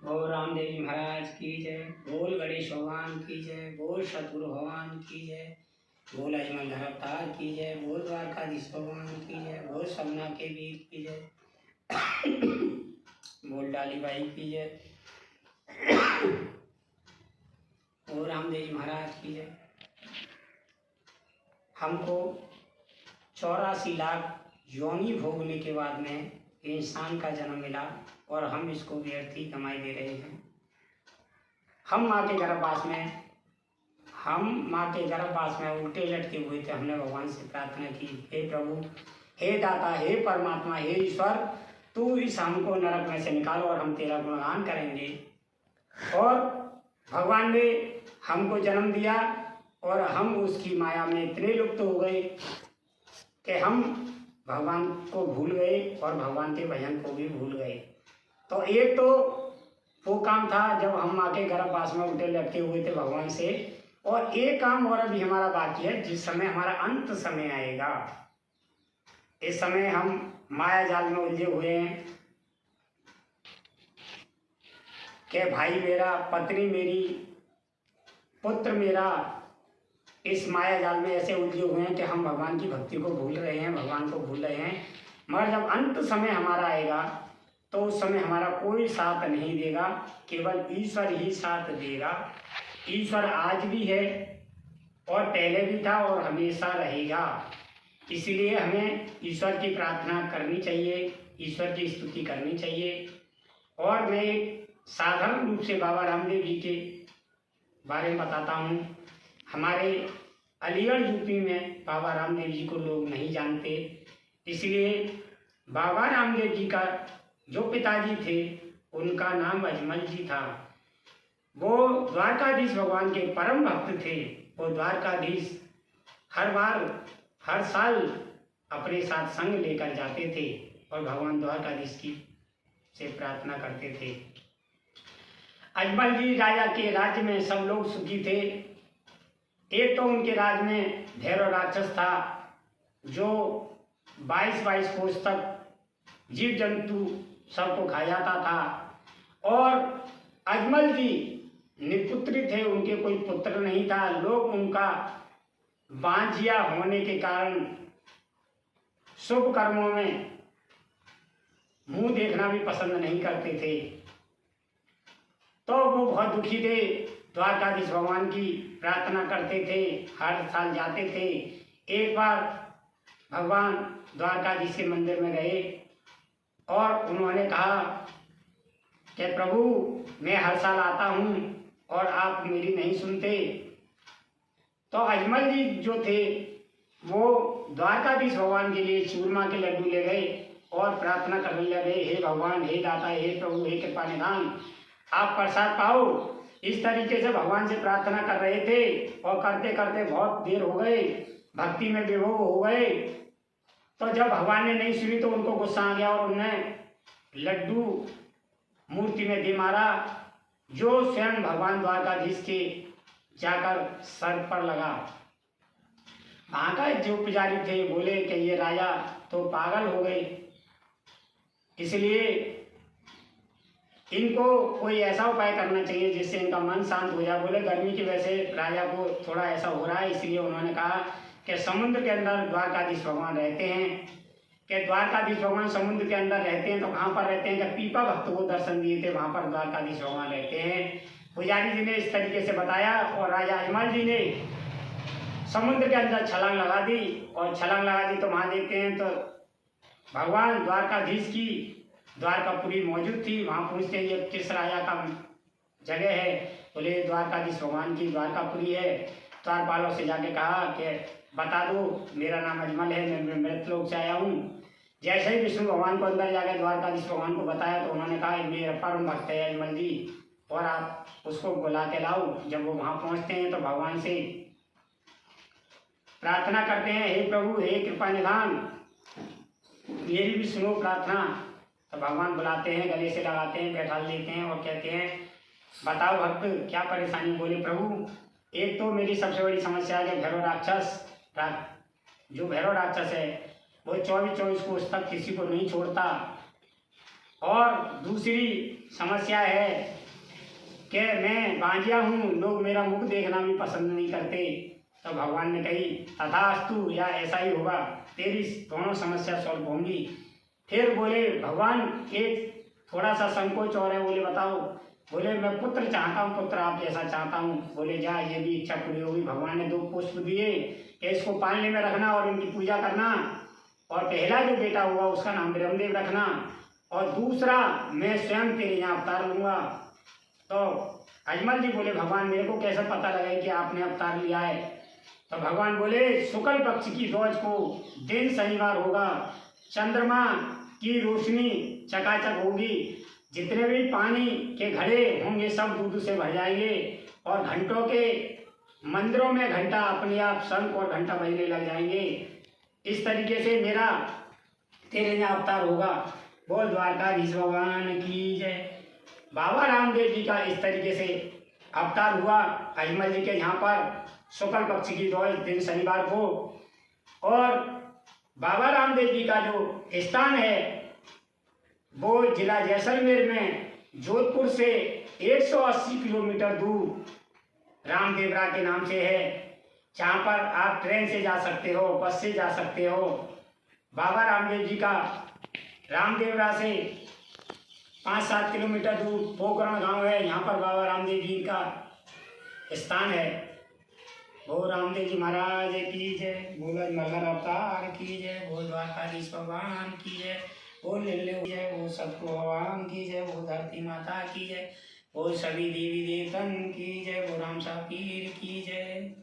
बोल रामदेव जी महाराज की जय। बोल गणेश भगवान की जय। बोल सतगुरु भगवान की जय। बोल अजमल धर्मतार की जय। बोल द्वारकाधीश भगवान की जय। बोल समना के वीर की जय। बोल डाली बाई की जय। बोल रामदेव जी महाराज की जय। हमको 84 लाख योनि भोगने के बाद में इंसान का जन्म मिला और हम इसको व्यर्थ ही कमाई दे रहे हैं। हम माँ के गर्भवास में उल्टे लटके हुए थे। हमने भगवान से प्रार्थना की, हे प्रभु, हे दाता, हे परमात्मा, हे ईश्वर, तू इस हमको नरक में से निकालो और हम तेरा गुणगान करेंगे। और भगवान ने हमको जन्म दिया और हम उसकी माया में इतने लुप्त हो गए कि हम भगवान को भूल गए और भगवान के भजन को भी भूल गए। तो एक तो वो काम था जब हम माँ के गर्भवास में उल्टे लटके हुए थे भगवान से, और एक काम और अभी हमारा बाकी है जिस समय हमारा अंत समय आएगा। इस समय हम माया जाल में उलझे हुए हैं कि भाई मेरा, पत्नी मेरी, पुत्र मेरा, इस माया जाल में ऐसे उलझे हुए हैं कि हम भगवान की भक्ति को भूल रहे हैं, भगवान को भूल रहे हैं। मगर जब अंत समय हमारा आएगा तो उस समय हमारा कोई साथ नहीं देगा, केवल ईश्वर ही साथ देगा। ईश्वर आज भी है और पहले भी था और हमेशा रहेगा। इसलिए हमें ईश्वर की प्रार्थना करनी चाहिए, ईश्वर की स्तुति करनी चाहिए। और मैं साधारण रूप से बाबा रामदेव जी के बारे में बताता हूँ। हमारे अलीगढ़ यूपी में बाबा रामदेव जी को लोग नहीं जानते, इसलिए बाबा रामदेव जी का जो पिताजी थे उनका नाम अजमल जी था। वो द्वारकाधीश भगवान के परम भक्त थे। वो द्वारकाधीश हर साल अपने साथ संग लेकर जाते थे और भगवान द्वारकाधीश की से प्रार्थना करते थे। अजमल जी राजा के राज्य में सब लोग सुखी थे। एक तो उनके राज्य में भैरव राक्षस था जो 22 कोस तक जीव जंतु सबको खा जाता था। और अजमल जी निपुत्री थे, उनके कोई पुत्र नहीं था। लोग उनका बांझिया होने के कारण शुभ कर्मों में मुंह देखना भी पसंद नहीं करते थे। तो वो बहुत दुखी थे, द्वारकाधीश भगवान की प्रार्थना करते थे, हर साल जाते थे। एक बार भगवान द्वारकाधीश के मंदिर में गए और उन्होंने कहा कि प्रभु, मैं हर साल आता हूँ और आप मेरी नहीं सुनते। तो अजमल जी जो थे वो द्वारकाधीश भगवान के लिए चूरमा के लड्डू ले गए और प्रार्थना करने लगे, हे भगवान, हे दाता, हे प्रभु, हे कृपा निधान, आप प्रसाद पाओ। इस तरीके से भगवान से प्रार्थना कर रहे थे और करते करते बहुत देर हो गए, भक्ति में विभोर हो गए। तो जब भगवान ने नहीं सुनी तो उनको गुस्सा आ गया और उन्होंने लड्डू मूर्ति में दे मारा, जो स्वयं भगवान द्वारकाधीश के जाकर सर पर लगा। वहाँ का जो पुजारी थे बोले कि ये राजा तो पागल हो गए, इसलिए इनको कोई ऐसा उपाय करना चाहिए जिससे इनका मन शांत हो जाए। बोले गर्मी की वजह से राजा को थोड़ा ऐसा हो रहा है, इसलिए उन्होंने कहा कि समुद्र के अंदर द्वारकाधीश भगवान रहते हैं। कि द्वारकाधीश भगवान समुद्र के अंदर रहते हैं तो कहाँ पर रहते हैं? कि पीपा भक्त को दर्शन दिए थे, वहाँ पर द्वारकाधीश भगवान रहते हैं। पुजारी जी ने इस तरीके से बताया और राजा अजमल जी ने समुद्र के अंदर छलांग लगा दी। और छलांग लगा दी तो वहाँ देखते हैं तो भगवान द्वारकाधीश की द्वारकापुरी मौजूद थी। वहाँ पूछते हैं ये किस राजा का जगह है? बोले द्वारकाधीश भगवान की द्वारकापुरी है। द्वारपालों से जाके कहा कि बता दो, मेरा नाम अजमल है, मैं मृतलोक से आया हूँ। जैसे ही विष्णु भगवान को अंदर जाकर द्वारकाधीश भगवान को बताया तो उन्होंने कहा मेरा परम भक्त है अजमल जी और आप उसको बुला के लाओ। जब वो वहाँ पहुँचते हैं तो भगवान से प्रार्थना करते हैं, हे प्रभु, हे कृपा निधान, मेरी भी सुनो प्रार्थना। तो भगवान बुलाते हैं, गले से लगाते हैं, बैठा लेते हैं और कहते हैं बताओ भक्त क्या परेशानी? बोले प्रभु, एक तो मेरी सबसे बड़ी समस्या है कि भैरव राक्षस, जो भैरव राक्षस है वो 24 कोस तक किसी को नहीं छोड़ता और दूसरी समस्या है कि मैं बांझिया हूँ, लोग मेरा मुख देखना भी पसंद नहीं करते। तो भगवान ने कही तथास्तु, या ऐसा ही होगा, तेरी दोनों समस्या सॉल्व होंगी। फिर बोले भगवान एक थोड़ा सा संकोच और है, बोले बताओ। बोले मैं पुत्र चाहता हूँ, पुत्र आप जैसा चाहता हूँ। बोले जा, ये भी इच्छा पूरी होगी। भगवान ने 2 पुष्प दिए कि इसको पालने में रखना और इनकी पूजा करना, और पहला जो बेटा हुआ उसका नाम ब्रह्मदेव रखना, और दूसरा मैं स्वयं तेरे यहाँ अवतार लूंगा। तो अजमल जी बोले भगवान मेरे को कैसे पता लगे कि आपने अवतार लिया है? तो भगवान बोले शुक्ल पक्ष की रोज को दिन शनिवार होगा, चंद्रमा की रोशनी चकाचक होगी, जितने भी पानी के घड़े होंगे सब दूध से भर जाएंगे, और घंटों के मंदिरों में घंटा अपने आप शंख और घंटा बजने लग जाएंगे। इस तरीके से मेरा तेरे यहाँ अवतार होगा। बोल द्वारकाधीश भगवान की जय। बाबा रामदेव जी का इस तरीके से अवतार हुआ अजमल जी के यहाँ पर शुक्ल पक्ष की रोज दिन शनिवार को। और बाबा रामदेव जी का जो स्थान है वो जिला जैसलमेर में जोधपुर से 180 किलोमीटर दूर रामदेवरा के नाम से है, जहाँ पर आप ट्रेन से जा सकते हो, बस से जा सकते हो। बाबा रामदेव जी का रामदेवरा से 5-7 किलोमीटर दूर पोकरण गांव है, यहाँ पर बाबा रामदेव जी का स्थान है। बोल रामदेव जी महाराज की जय, बोल मल्हार अवतार की जय, बोल द्वारकाधीश भगवान की जय, बोल लीले जय, बोल सतगुरु भगवान की जय, बोल धरती माता की जय, बोल सभी देवी देवतन की जय, बोल राम साहब पीर की जय।